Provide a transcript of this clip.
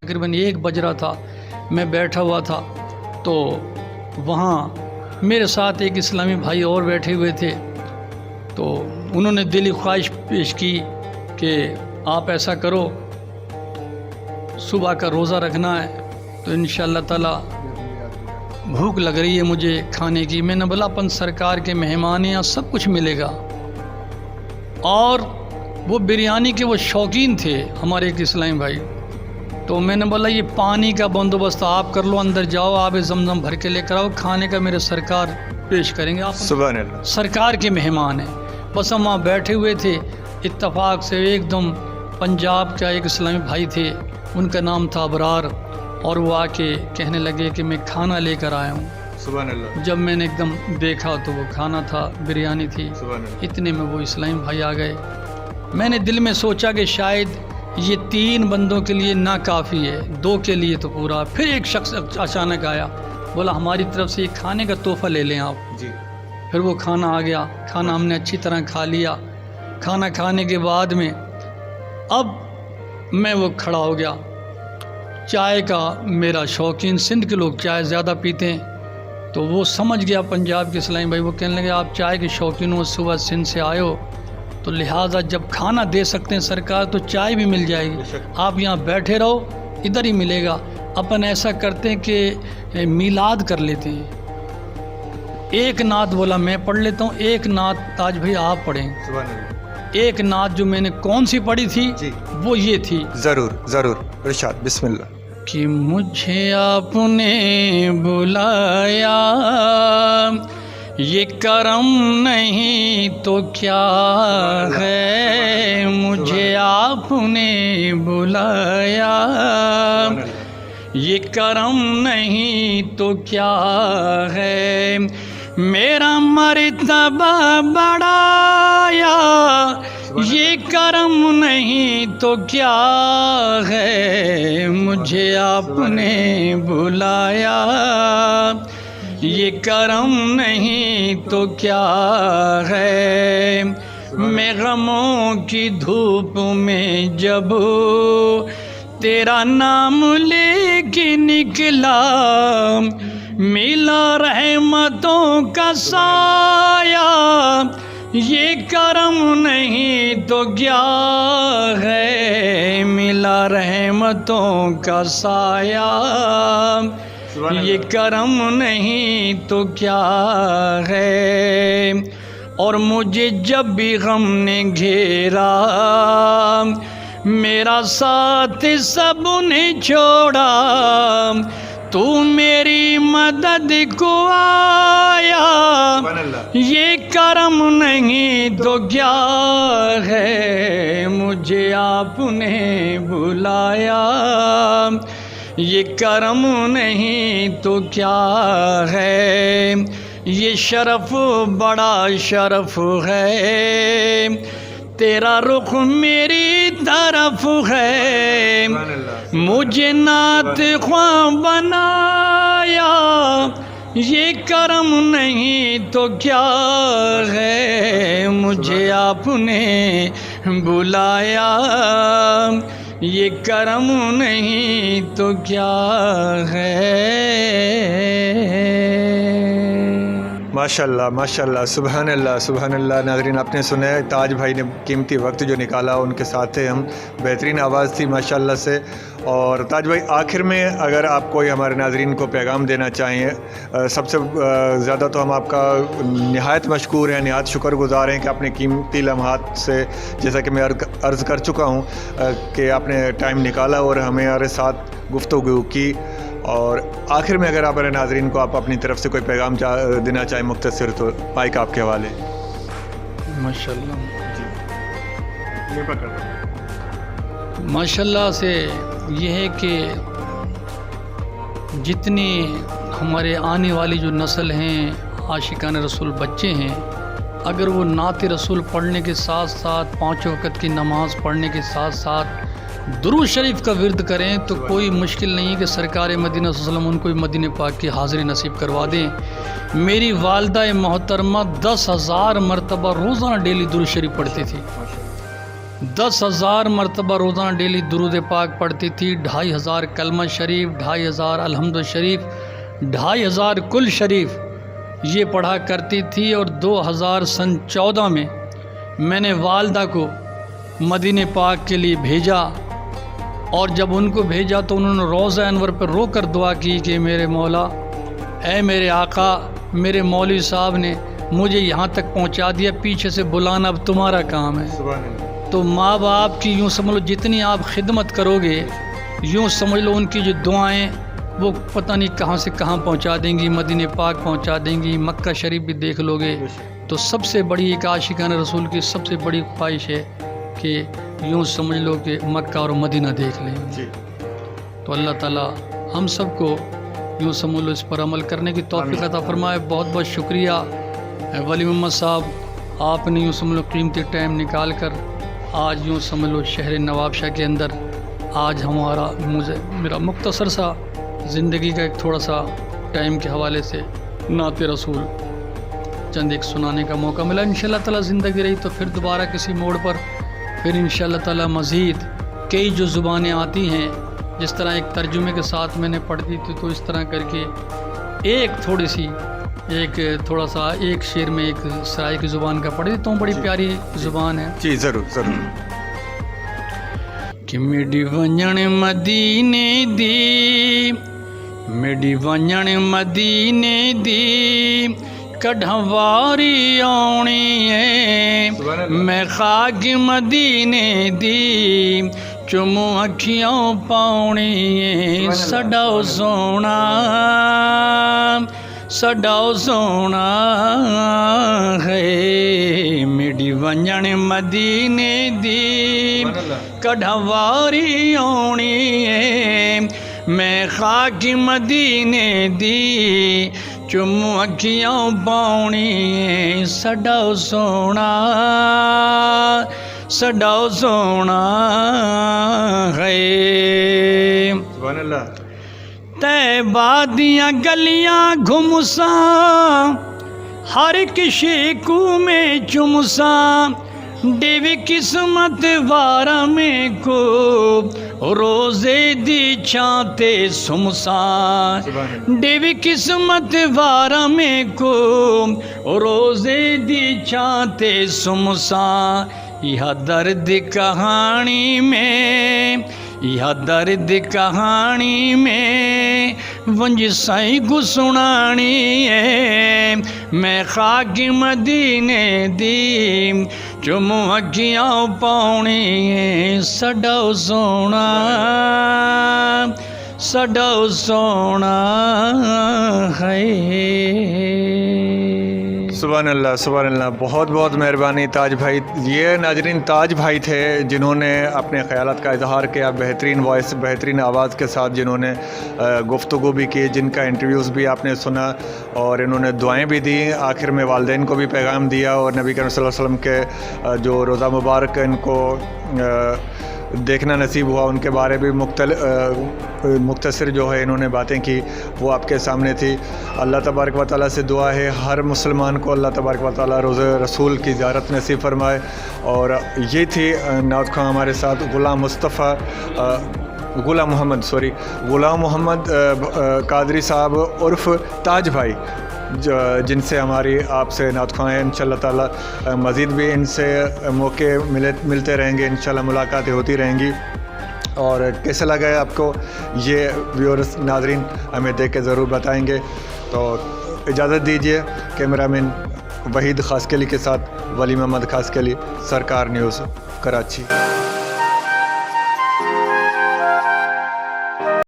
तकरीबन 1 बज रहा था, मैं बैठा हुआ था, तो वहाँ मेरे साथ एक इस्लामी भाई और बैठे हुए थे। तो उन्होंने दिली ख्वाहिश पेश की कि आप ऐसा करो, सुबह का रोज़ा रखना है, तो इंशाअल्लाह ताला भूख लग रही है मुझे खाने की। मैंने बोला अपन सरकार के मेहमान हैं, यहाँ सब कुछ मिलेगा। और वो बिरयानी के वो शौकीन थे हमारे एक इस्लामी भाई। तो मैंने बोला ये पानी का बंदोबस्त आप कर लो, अंदर जाओ, आप जमजम भर के लेकर आओ, खाने का मेरे सरकार पेश करेंगे, आप सुभान अल्लाह, सरकार के मेहमान हैं। बस हम वहाँ बैठे हुए थे, इत्तफाक से एकदम पंजाब का एक इस्लामी भाई थे, उनका नाम था अबरार, और वो आके कहने लगे कि मैं खाना लेकर आया हूँ। सुभान अल्लाह, जब मैंने एकदम देखा तो वो खाना था, बिरयानी थी। सुभान अल्लाह। इतने में वो इस्लामी भाई आ गए। मैंने दिल में सोचा कि शायद ये 3 बंदों के लिए ना काफ़ी है, 2 के लिए तो पूरा। फिर एक शख्स अचानक आया, बोला हमारी तरफ से ये खाने का तोहफ़ा ले लें आप जी। फिर वो खाना आ गया, खाना हमने अच्छी तरह खा लिया। खाना खाने के बाद में अब मैं वो खड़ा हो गया। चाय का मेरा शौकीन, सिंध के लोग चाय ज़्यादा पीते हैं, तो वो समझ गया पंजाब के इस्लामी भाई। वो कहने लगे आप चाय के शौकीन हो, सुबह सिंध से आए हो, तो लिहाजा जब खाना दे सकते हैं सरकार तो चाय भी मिल जाएगी, आप यहाँ बैठे रहो, इधर ही मिलेगा। अपन ऐसा करते हैं कि मिलाद कर लेते हैं। एक नात बोला मैं पढ़ लेता हूँ, एक नात ताज भाई आप पढ़ें। सुभान अल्लाह। एक नात जो मैंने कौन सी पढ़ी थी जी। वो ये थी, ज़रूर ज़रूर इरशाद, बिस्मिल्लाह। कि मुझे आपने बुलाया, ये करम नहीं तो क्या है, मुझे आपने बुलाया, ये करम नहीं तो क्या है, मेरा मर्तबा बढ़ाया, ये करम नहीं तो क्या है, मुझे आपने बुलाया, ये करम नहीं तो क्या है, मैं गमों की धूप में जब तेरा नाम लेके निकला, मिला रहमतों का साया, ये करम नहीं तो क्या है, मिला रहमतों का साया, ये करम नहीं तो क्या है। और मुझे जब भी गम ने घेरा, मेरा साथ सबने छोड़ा, तू मेरी मदद को आया, ये करम नहीं तो क्या है, मुझे आपने बुलाया, ये करम नहीं तो क्या है, ये शरफ बड़ा शरफ है, तेरा रुख मेरी तरफ है, मुझे नात ख्वां बनाया, ये करम नहीं तो क्या है, मुझे आपने बुलाया, ये करम नहीं तो क्या है। माशाल्लाह माशाल्लाह, सुभान अल्लाह सुभान अल्लाह। नाज़रीन आपने सुना है, ताज भाई ने कीमती वक्त जो निकाला, उनके साथ थे हम। बेहतरीन आवाज़ थी माशाल्लाह से। और ताज भाई, आखिर में अगर आप कोई हमारे नाज़रीन को पैगाम देना चाहें, सबसे ज़्यादा तो हम आपका नहायत मशकूर हैं, नहायत शुक्रगुज़ार हैं कि आपने कीमती लम्हात से, जैसा कि मैं अर्ज़ कर चुका हूँ कि आपने टाइम निकाला और हमारे साथ गुफ्तगू की। और आखिर में अगर आप अपने नाज़रीन को आप अपनी तरफ से कोई पैगाम देना चाहें मुख्तसर, तो माइक आपके हवाले। माशाल्लाह जी, माशाल्लाह से ये है कि जितनी हमारे आने वाली जो नस्ल हैं, आशिकान रसूल बच्चे हैं, अगर वो नात रसूल पढ़ने के साथ साथ 5 वक़्त की नमाज़ पढ़ने के साथ साथ दुरूद शरीफ का विर्द करें, तो कोई मुश्किल नहीं कि सरकार मदीना सल्लल्लाहु अलैहि वसल्लम उनको मदीने पाक की हाज़िरी नसीब करवा दें। मेरी वालदा मोहतरमा 10,000 मरतबा रोज़ाना डेली दुरूद शरीफ पढ़ती थी। 10,000 मरतबा रोज़ाना डेली दुरूद पाक पढ़ती थी, 2,500 कलमा शरीफ, 2,500 अलहम्द शरीफ, 2,500 कुल शरीफ ये पढ़ा करती थी। और 2014 में मैंने वालदा को मदीने पाक के लिए भेजा, और जब उनको भेजा तो उन्होंने रोज़ा अनवर पर रो कर दुआ की कि मेरे मौला, ऐ मेरे आका, मेरे मौलवी साहब ने मुझे यहाँ तक पहुँचा दिया, पीछे से बुलाना अब तुम्हारा काम है। तो माँ बाप की यूँ समझ लो जितनी आप खिदमत करोगे, यूँ समझ लो उनकी जो दुआएं वो पता नहीं कहाँ से कहाँ पहुँचा देंगी, मदीने पाक पहुँचा देंगी, मक्का शरीफ भी देख लोगे। तो सबसे बड़ी एक आशिकान रसूल की सबसे बड़ी ख्वाहिश है कि यूँ समझ लो कि मक्का और मदीना देख लें। तो अल्लाह ताला हम सबको यूँ समझ लो इस पर अमल करने की तौफीक अता फरमाए। बहुत बहुत शुक्रिया वली मोहम्मद साहब, आपने यूँ समझ लो कीमती टाइम निकाल कर आज यूँ समझ लो शहर नवाबशाह के अंदर आज मेरा मुख्तसर सा ज़िंदगी का एक थोड़ा सा टाइम के हवाले से नाते रसूल चंद एक सुनाने का मौका मिला। इंशाअल्लाह ताला ज़िंदगी रही तो फिर दोबारा किसी मोड़ पर फिर इंशाअल्लाह ताला मज़ीद कई जो ज़ुबानें आती हैं, जिस तरह एक तर्जुमे के साथ मैंने पढ़ दी थी, तो इस तरह करके थोड़ा सा एक शेर में एक सराय की ज़ुबान का पढ़ देता हूँ, बड़ी प्यारी ज़ुबान है। जी ज़रूर ज़रूर। कि मेरी वंजण मदीने दी, मेरी वंजण मदीने दी, कढ़वारी आउणी है, मैं खाक मदीने दी, चुमू अखियों पाउणी है, सडाओ सोना, सडाओ सोना है, मेरी वंजण मदीने दी, कढ़वारी आउणी है, मैं खाक मदीने दी, चुमू अखियों पाउणी है, सडाओ सोना, सडाओ सोना है। सुभान अल्लाह। तैबा दियां गलियां घुमसा, हर एक शेकू में चुमसा, देवी किस्मत वारा में को, रोज़े दी छाते सुमसा, देवी किस्मत वारा में को, रोज़े दी छाते सुमसा, यह दर्द कहानी में, यह दर्द कहानी में, वंज साई गुसुनानी है, मैं खाक मदीने दी, चुमू अखियां पाउणी है, सडाओ सोना, सडाओ सोना है। सुभान अल्लाह, सुभान अल्लाह। बहुत बहुत मेहरबानी ताज भाई। ये नाजरीन ताज भाई थे जिन्होंने अपने ख़यालात का इजहार किया, बेहतरीन वॉइस, बेहतरीन आवाज़ के साथ जिन्होंने गुफ्तगू भी की, जिनका इंटरव्यूज़ भी आपने सुना, और इन्होंने दुआएं भी दी, आखिर में वालिदैन को भी पैगाम दिया, और नबी करीम सल्लल्लाहु अलैहि वसल्लम के जो रोज़ा मुबारक इनको देखना नसीब हुआ, उनके बारे में मुख्तसर जो है इन्होंने बातें की, वो आपके सामने थी। अल्लाह तबारक व तआला से दुआ है हर मुसलमान को अल्लाह तबारक व तआला रोज़े रसूल की ज़ियारत नसीब फरमाए। और ये थी नात खां हमारे साथ गुलाम मोहम्मद कादरी साहब उर्फ़ ताज भाई, जिनसे हमारी आपसे नात ख़्वां है। इंशाअल्लाह ताला मज़ीद भी इनसे मौके मिलते रहेंगे, इंशाअल्लाह मुलाकातें होती रहेंगी। और कैसे लगा है आपको ये व्यूअर्स नाज़रीन, हमें देख के ज़रूर बताएंगे। तो इजाज़त दीजिए कैमरामैन वहीद खासकली के साथ वली मोहम्मद खासकली, सरकार न्यूज़, कराची।